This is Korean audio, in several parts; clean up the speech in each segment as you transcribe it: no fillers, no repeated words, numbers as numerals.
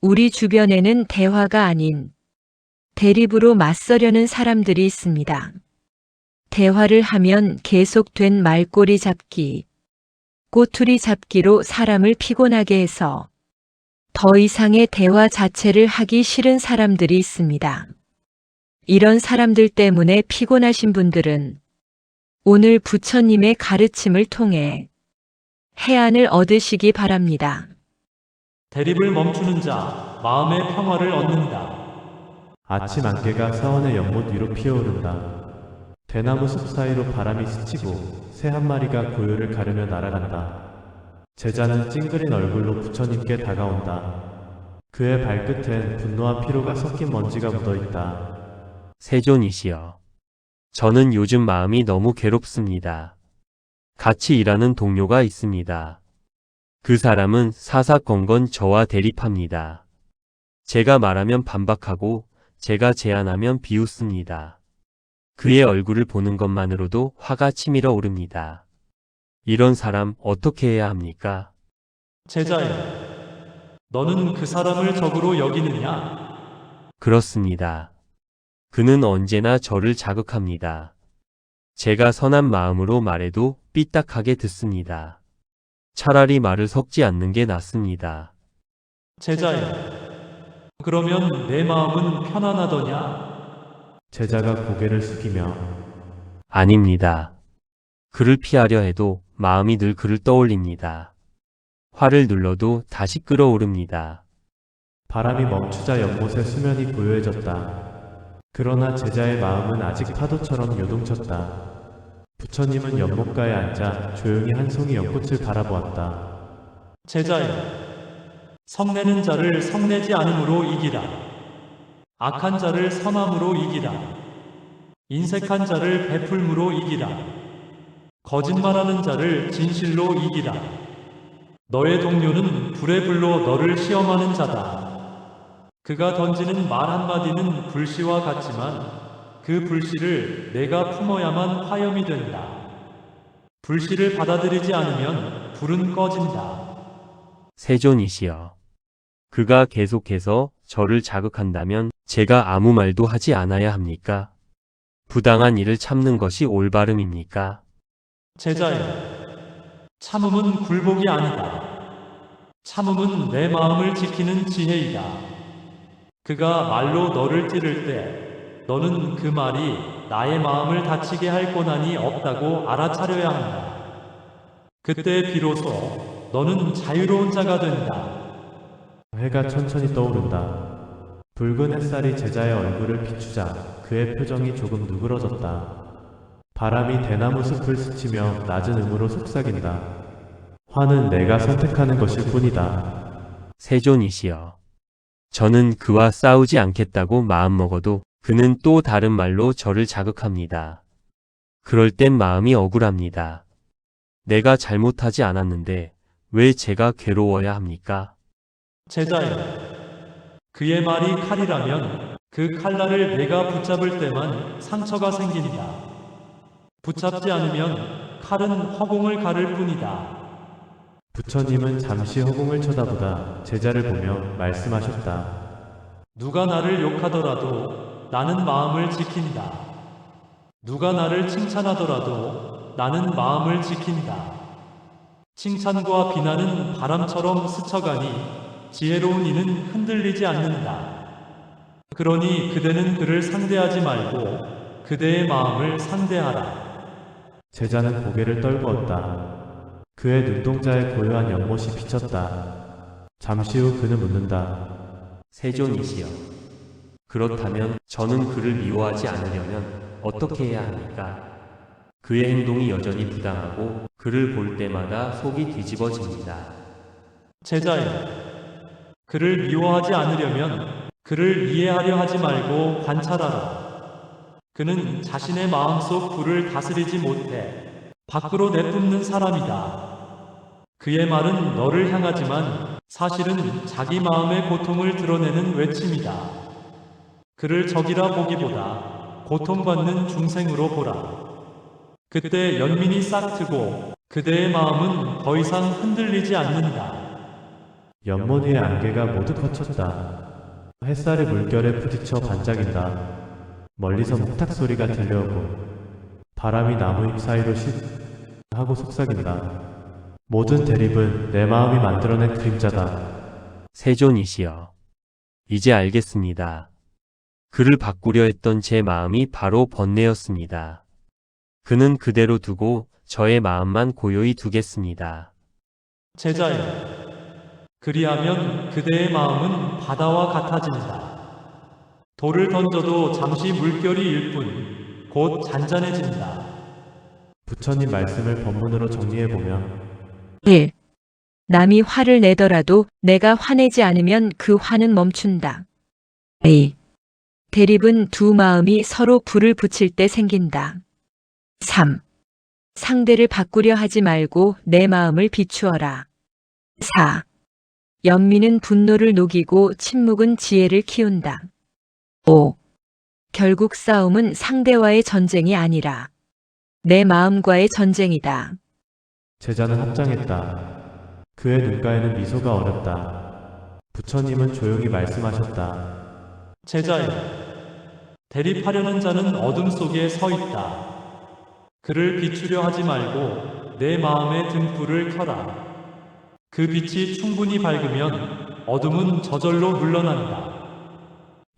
우리 주변에는 대화가 아닌 대립으로 맞서려는 사람들이 있습니다. 대화를 하면 계속된 말꼬리 잡기, 꼬투리 잡기로 사람을 피곤하게 해서 더 이상의 대화 자체를 하기 싫은 사람들이 있습니다. 이런 사람들 때문에 피곤하신 분들은 오늘 부처님의 가르침을 통해 해안을 얻으시기 바랍니다. 대립을 멈추는 자, 마음의 평화를 얻는다. 아침 안개가 사원의 연못 위로 피어오른다. 대나무 숲 사이로 바람이 스치고 새 한 마리가 고요를 가르며 날아간다. 제자는 찡그린 얼굴로 부처님께 다가온다. 그의 발끝엔 분노와 피로가 섞인 먼지가 묻어있다. 세존이시여. 저는 요즘 마음이 너무 괴롭습니다. 같이 일하는 동료가 있습니다. 그 사람은 사사건건 저와 대립합니다. 제가 말하면 반박하고 제가 제안하면 비웃습니다. 그의 얼굴을 보는 것만으로도 화가 치밀어 오릅니다. 이런 사람 어떻게 해야 합니까? 제자여, 너는 그 사람을 적으로 여기느냐? 그렇습니다. 그는 언제나 저를 자극합니다. 제가 선한 마음으로 말해도 삐딱하게 듣습니다. 차라리 말을 섞지 않는 게 낫습니다. 제자여, 그러면 내 마음은 편안하더냐? 제자가 고개를 숙이며 아닙니다. 그를 피하려 해도 마음이 늘 그를 떠올립니다. 화를 눌러도 다시 끓어오릅니다. 바람이 멈추자 연못의 수면이 고요해졌다. 그러나 제자의 마음은 아직 파도처럼 요동쳤다. 부처님은 연못가에 앉아 조용히 한 송이 연꽃을 바라보았다. 제자여, 성내는 자를 성내지 않음으로 이기라. 악한 자를 선함으로 이기라. 인색한 자를 베풀므로 이기라. 거짓말하는 자를 진실로 이기라. 너의 동료는 불의 불로 너를 시험하는 자다. 그가 던지는 말 한마디는 불씨와 같지만 그 불씨를 내가 품어야만 화염이 된다. 불씨를 받아들이지 않으면 불은 꺼진다. 세존이시여. 그가 계속해서 저를 자극한다면 제가 아무 말도 하지 않아야 합니까? 부당한 일을 참는 것이 올바름입니까? 제자여, 참음은 굴복이 아니다. 참음은 내 마음을 지키는 지혜이다. 그가 말로 너를 찌를 때 너는 그 말이 나의 마음을 다치게 할 권한이 없다고 알아차려야 한다. 그때 비로소 너는 자유로운 자가 된다. 해가 천천히 떠오른다. 붉은 햇살이 제자의 얼굴을 비추자 그의 표정이 조금 누그러졌다. 바람이 대나무 숲을 스치며 낮은 음으로 속삭인다. 화는 내가 선택하는 것일 뿐이다. 세존이시여. 저는 그와 싸우지 않겠다고 마음먹어도 그는 또 다른 말로 저를 자극합니다. 그럴 땐 마음이 억울합니다. 내가 잘못하지 않았는데 왜 제가 괴로워야 합니까? 제자여, 그의 말이 칼이라면 그 칼날을 내가 붙잡을 때만 상처가 생긴다. 붙잡지 않으면 칼은 허공을 가를 뿐이다. 부처님은 잠시 허공을 쳐다보다 제자를 보며 말씀하셨다. 누가 나를 욕하더라도 나는 마음을 지킨다. 누가 나를 칭찬하더라도 나는 마음을 지킨다. 칭찬과 비난은 바람처럼 스쳐가니 지혜로운 이는 흔들리지 않는다. 그러니 그대는 그를 상대하지 말고 그대의 마음을 상대하라. 제자는 고개를 떨구었다. 그의 눈동자에 고요한 연못이 비쳤다. 잠시 후 그는 묻는다. 세존이시여. 그렇다면 저는 그를 미워하지 않으려면 어떻게 해야 합니까? 그의 행동이 여전히 부당하고 그를 볼 때마다 속이 뒤집어집니다. 제자여, 그를 미워하지 않으려면 그를 이해하려 하지 말고 관찰하라. 그는 자신의 마음속 불을 다스리지 못해 밖으로 내뿜는 사람이다. 그의 말은 너를 향하지만 사실은 자기 마음의 고통을 드러내는 외침이다. 그를 적이라 보기보다 고통받는 중생으로 보라. 그때 연민이 싹트고 그대의 마음은 더 이상 흔들리지 않는다. 연못 위의 안개가 모두 걷혔다. 햇살이 물결에 부딪혀 반짝인다. 멀리서 목탁 소리가 들려오고 바람이 나무 잎 사이로 쉿 하고 속삭인다. 모든 대립은 내 마음이 만들어낸 그림자다. 세존이시여. 이제 알겠습니다. 그를 바꾸려 했던 제 마음이 바로 번뇌였습니다. 그는 그대로 두고 저의 마음만 고요히 두겠습니다. 제자여, 그리하면 그대의 마음은 바다와 같아진다. 돌을 던져도 잠시 물결이 일 뿐, 곧 잔잔해진다. 부처님 말씀을 본문으로 정리해보면 1. 남이 화를 내더라도 내가 화내지 않으면 그 화는 멈춘다. 2. 대립은 두 마음이 서로 불을 붙일 때 생긴다. 3. 상대를 바꾸려 하지 말고 내 마음을 비추어라. 4. 연민은 분노를 녹이고 침묵은 지혜를 키운다. 5. 결국 싸움은 상대와의 전쟁이 아니라 내 마음과의 전쟁이다. 제자는 합장했다. 그의 눈가에는 미소가 어렸다. 부처님은 조용히 말씀하셨다. 제자여, 대립하려는 자는 어둠 속에 서 있다. 그를 비추려 하지 말고 내 마음의 등불을 켜라. 그 빛이 충분히 밝으면 어둠은 저절로 물러난다.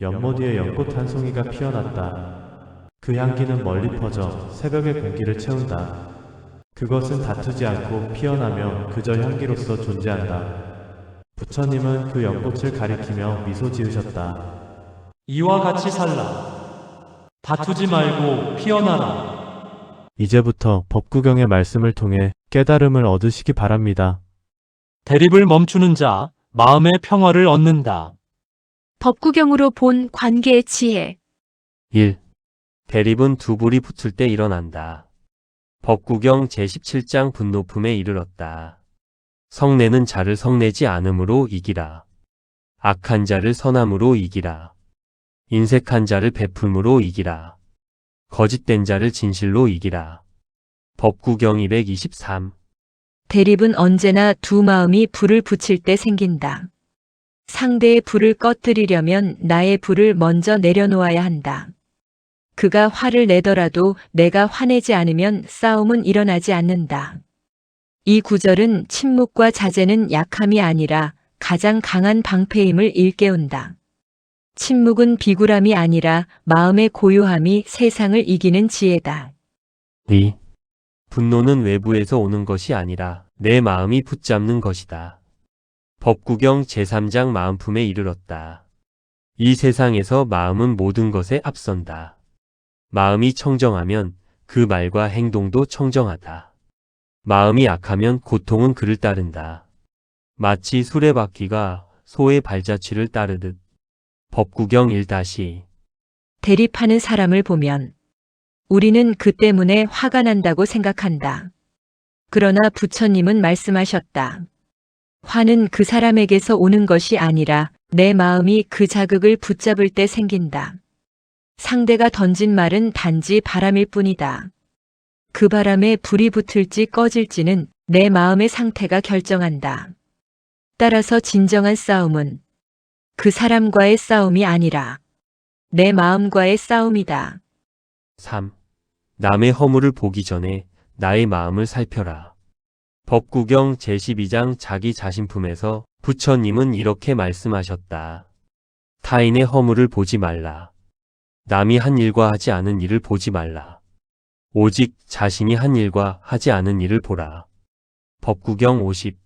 연못 위에 연꽃 한 송이가 피어났다. 그 향기는 멀리 퍼져 새벽의 공기를 채운다. 그것은 다투지 않고 피어나며 그저 향기로서 존재한다. 부처님은 그 연꽃을 가리키며 미소 지으셨다. 이와 같이 살라. 다투지 말고 피어나라. 이제부터 법구경의 말씀을 통해 깨달음을 얻으시기 바랍니다. 대립을 멈추는 자, 마음의 평화를 얻는다. 법구경으로 본 관계의 지혜. 1. 대립은 두 불이 붙을 때 일어난다. 법구경 제17장 분노품에 이르렀다. 성내는 자를 성내지 않음으로 이기라. 악한 자를 선함으로 이기라. 인색한 자를 베풀므로 이기라. 거짓된 자를 진실로 이기라. 법구경 223. 대립은 언제나 두 마음이 불을 붙일 때 생긴다. 상대의 불을 꺼뜨리려면 나의 불을 먼저 내려놓아야 한다. 그가 화를 내더라도 내가 화내지 않으면 싸움은 일어나지 않는다. 이 구절은 침묵과 자제는 약함이 아니라 가장 강한 방패임을 일깨운다. 침묵은 비굴함이 아니라 마음의 고요함이 세상을 이기는 지혜다. 2. 분노는 외부에서 오는 것이 아니라 내 마음이 붙잡는 것이다. 법구경 제3장 마음품에 이르렀다. 이 세상에서 마음은 모든 것에 앞선다. 마음이 청정하면 그 말과 행동도 청정하다. 마음이 악하면 고통은 그를 따른다. 마치 수레바퀴가 소의 발자취를 따르듯. 법구경 1-. 대립하는 사람을 보면 우리는 그 때문에 화가 난다고 생각한다. 그러나 부처님은 말씀하셨다. 화는 그 사람에게서 오는 것이 아니라 내 마음이 그 자극을 붙잡을 때 생긴다. 상대가 던진 말은 단지 바람일 뿐이다. 그 바람에 불이 붙을지 꺼질지는 내 마음의 상태가 결정한다. 따라서 진정한 싸움은 그 사람과의 싸움이 아니라 내 마음과의 싸움이다. 3. 남의 허물을 보기 전에 나의 마음을 살펴라. 법구경 제12장 자기 자신품에서 부처님은 이렇게 말씀하셨다. 타인의 허물을 보지 말라. 남이 한 일과 하지 않은 일을 보지 말라. 오직 자신이 한 일과 하지 않은 일을 보라. 법구경 50.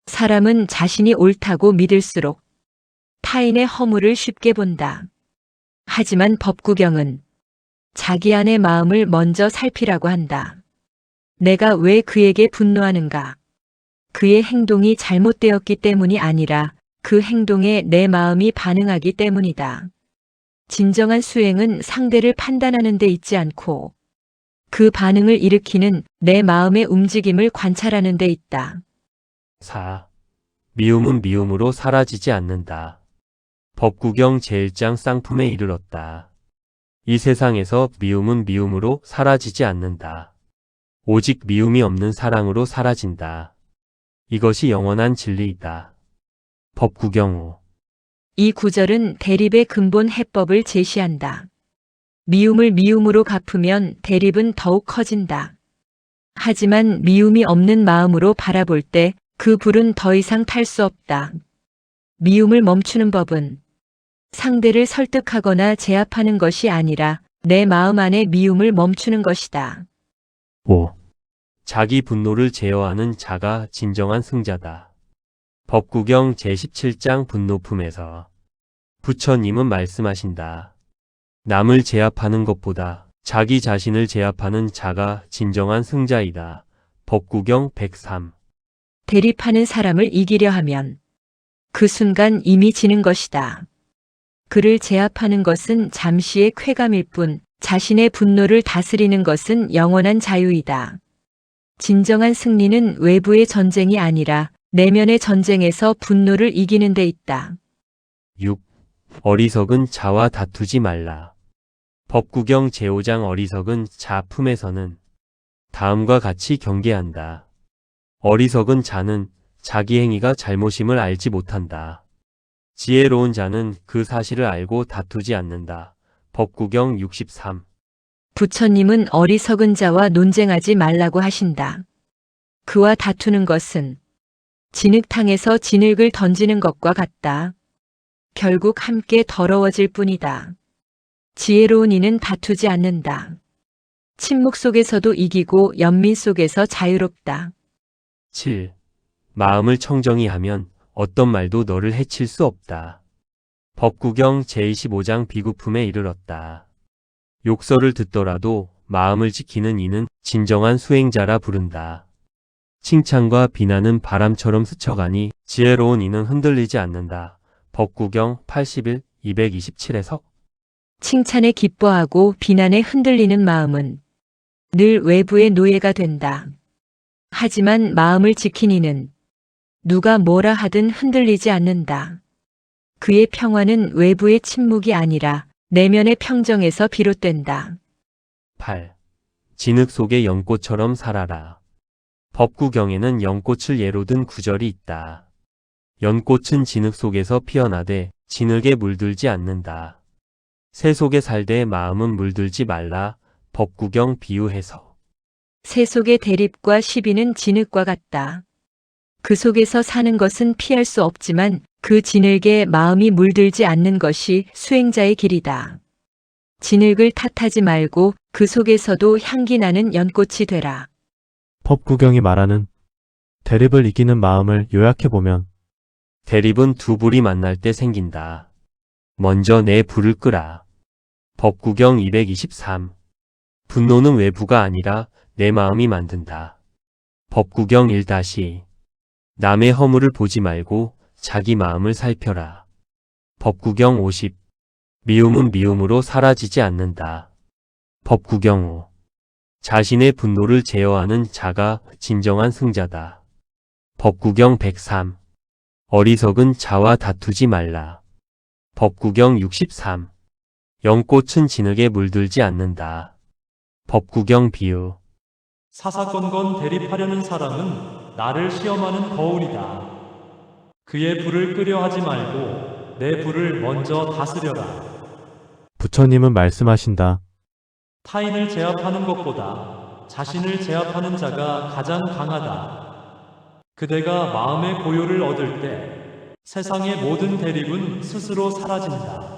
사람은 자신이 옳다고 믿을수록 타인의 허물을 쉽게 본다. 하지만 법구경은 자기 안의 마음을 먼저 살피라고 한다. 내가 왜 그에게 분노하는가? 그의 행동이 잘못되었기 때문이 아니라 그 행동에 내 마음이 반응하기 때문이다. 진정한 수행은 상대를 판단하는 데 있지 않고 그 반응을 일으키는 내 마음의 움직임을 관찰하는 데 있다. 4. 미움은 미움으로 사라지지 않는다. 법구경 제1장 쌍품에 이르렀다. 이 세상에서 미움은 미움으로 사라지지 않는다. 오직 미움이 없는 사랑으로 사라진다. 이것이 영원한 진리이다. 법구경 5. 이 구절은 대립의 근본 해법을 제시한다. 미움을 미움으로 갚으면 대립은 더욱 커진다. 하지만 미움이 없는 마음으로 바라볼 때 그 불은 더 이상 탈 수 없다. 미움을 멈추는 법은 상대를 설득하거나 제압하는 것이 아니라 내 마음 안에 미움을 멈추는 것이다. 5. 자기 분노를 제어하는 자가 진정한 승자다. 법구경 제17장 분노품에서 부처님은 말씀하신다. 남을 제압하는 것보다 자기 자신을 제압하는 자가 진정한 승자이다. 법구경 103. 대립하는 사람을 이기려 하면 그 순간 이미 지는 것이다. 그를 제압하는 것은 잠시의 쾌감일 뿐 자신의 분노를 다스리는 것은 영원한 자유이다. 진정한 승리는 외부의 전쟁이 아니라 내면의 전쟁에서 분노를 이기는 데 있다. 6. 어리석은 자와 다투지 말라. 법구경 제5장 어리석은 자 품에서는 다음과 같이 경계한다. 어리석은 자는 자기 행위가 잘못임을 알지 못한다. 지혜로운 자는 그 사실을 알고 다투지 않는다. 법구경 63. 부처님은 어리석은 자와 논쟁하지 말라고 하신다. 그와 다투는 것은 진흙탕에서 진흙을 던지는 것과 같다. 결국 함께 더러워질 뿐이다. 지혜로운 이는 다투지 않는다. 침묵 속에서도 이기고 연민 속에서 자유롭다. 7. 마음을 청정히 하면 어떤 말도 너를 해칠 수 없다. 법구경 제25장 비구품에 이르렀다. 욕설을 듣더라도 마음을 지키는 이는 진정한 수행자라 부른다. 칭찬과 비난은 바람처럼 스쳐가니 지혜로운 이는 흔들리지 않는다. 법구경 81, 227에서 칭찬에 기뻐하고 비난에 흔들리는 마음은 늘 외부의 노예가 된다. 하지만 마음을 지킨 이는 누가 뭐라 하든 흔들리지 않는다. 그의 평화는 외부의 침묵이 아니라 내면의 평정에서 비롯된다. 8. 진흙 속의 연꽃처럼 살아라. 법구경에는 연꽃을 예로 든 구절이 있다. 연꽃은 진흙 속에서 피어나되 진흙에 물들지 않는다. 새 속에 살되 마음은 물들지 말라. 법구경 비유해서 새 속의 대립과 시비는 진흙과 같다. 그 속에서 사는 것은 피할 수 없지만 그 진흙에 마음이 물들지 않는 것이 수행자의 길이다. 진흙을 탓하지 말고 그 속에서도 향기 나는 연꽃이 되라. 법구경이 말하는 대립을 이기는 마음을 요약해보면 대립은 두 불이 만날 때 생긴다. 먼저 내 불을 끄라. 법구경 223. 분노는 외부가 아니라 내 마음이 만든다. 법구경 1-2. 남의 허물을 보지 말고 자기 마음을 살펴라. 법구경 50. 미움은 미움으로 사라지지 않는다. 법구경 5. 자신의 분노를 제어하는 자가 진정한 승자다. 법구경 103. 어리석은 자와 다투지 말라. 법구경 63. 연꽃은 진흙에 물들지 않는다. 법구경 비유. 사사건건 대립하려는 사람은 나를 시험하는 거울이다. 그의 불을 끄려 하지 말고 내 불을 먼저 다스려라. 부처님은 말씀하신다. 타인을 제압하는 것보다 자신을 제압하는 자가 가장 강하다. 그대가 마음의 고요를 얻을 때 세상의 모든 대립은 스스로 사라진다.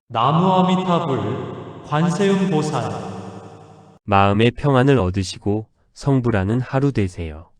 나무아미타불 관세음보살. 마음의 평안을 얻으시고 성불하는 하루 되세요.